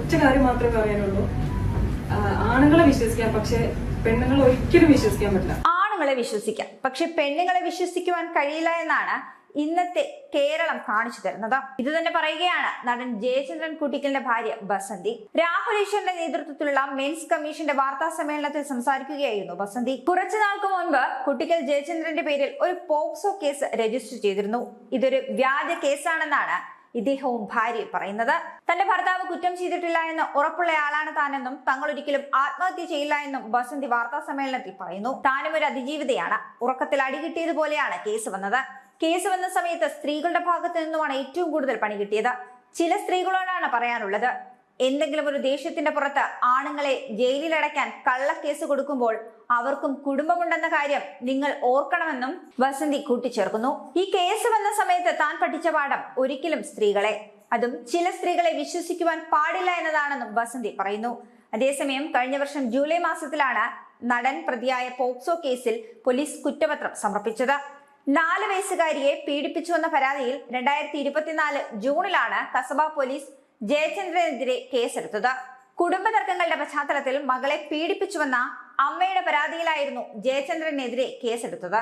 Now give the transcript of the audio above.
ഒറ്റ കാര്യം മാത്രമേ പറയാനുള്ളൂ. ആണുങ്ങളെ വിശ്വസിക്കാം, പക്ഷെ പെണ്ണുങ്ങളെ ഒരിക്കലും വിശ്വസിക്കാൻ പറ്റില്ല. ആണുങ്ങളെ വിശ്വസിക്കാം, പക്ഷെ പെണ്ണുങ്ങളെ വിശ്വസിക്കുവാൻ കഴിയില്ല എന്നാണ് ഇന്നത്തെ കേരളം കാണിച്ചു തരുന്നത്. ഇത് തന്നെ പറയുകയാണ് നടൻ ജയചന്ദ്രൻ കുട്ടിക്കലിന്റെ ഭാര്യ ബസന്തി. രാഹുൽ ഈശ്വറിന്റെ നേതൃത്വത്തിലുള്ള മെൻസ് കമ്മീഷന്റെ വാർത്താ സമ്മേളനത്തിൽ സംസാരിക്കുകയായിരുന്നു ബസന്തി. കുറച്ചു നാൾക്ക് മുൻപ് കുട്ടിക്കൽ ജയചന്ദ്രന്റെ പേരിൽ ഒരു പോക്സോ കേസ് രജിസ്റ്റർ ചെയ്തിരുന്നു. ഇതൊരു വ്യാജ കേസാണെന്നാണ് ഇദ്ദേഹവും ഭാര്യയും പറയുന്നത്. തന്റെ ഭർത്താവ് കുറ്റം ചെയ്തിട്ടില്ല എന്ന് ഉറപ്പുള്ള ആളാണ് താനെന്നും തങ്ങൾ ഒരിക്കലും ആത്മഹത്യ ചെയ്യില്ല എന്നും ബസന്തി വാർത്താ സമ്മേളനത്തിൽ പറയുന്നു. താനും ഒരു അതിജീവിതയാണ്. ഉറക്കത്തിൽ അടികിട്ടിയതുപോലെയാണ് കേസ് വന്നത്. കേസ് വന്ന സമയത്ത് സ്ത്രീകളുടെ ഭാഗത്ത് നിന്നുമാണ് ഏറ്റവും കൂടുതൽ പണി കിട്ടിയത്. ചില സ്ത്രീകളോടാണ് പറയാനുള്ളത്, എന്തെങ്കിലും ഒരു ദേഷ്യത്തിന്റെ പുറത്ത് ആണുങ്ങളെ ജയിലിലടയ്ക്കാൻ കള്ളക്കേസ് കൊടുക്കുമ്പോൾ അവർക്കും കുടുംബമുണ്ടെന്ന കാര്യം നിങ്ങൾ ഓർക്കണമെന്നും വസന്തി കൂട്ടിച്ചേർക്കുന്നു. ഈ കേസ് വന്ന സമയത്ത് താൻ പഠിച്ച പാഠം ഒരിക്കലും സ്ത്രീകളെ, അതും ചില സ്ത്രീകളെ വിശ്വസിക്കുവാൻ പാടില്ല എന്നതാണെന്നും വസന്തി പറയുന്നു. അതേസമയം കഴിഞ്ഞ വർഷം ജൂലൈ മാസത്തിലാണ് നടൻ പ്രതിയായ പോക്സോ കേസിൽ പോലീസ് കുറ്റപത്രം സമർപ്പിച്ചത്. 4 വയസ്സുകാരിയെ പീഡിപ്പിച്ചുവെന്ന പരാതിയിൽ 2024 ജൂണിലാണ് കസബ പോലീസ് ജയചന്ദ്രനെതിരെ കേസെടുത്തത്. കുടുംബ തർക്കങ്ങളുടെ പശ്ചാത്തലത്തിൽ മകളെ പീഡിപ്പിച്ചുവെന്ന അമ്മയുടെ പരാതിയിലായിരുന്നു ജയചന്ദ്രനെതിരെ കേസെടുത്തത്.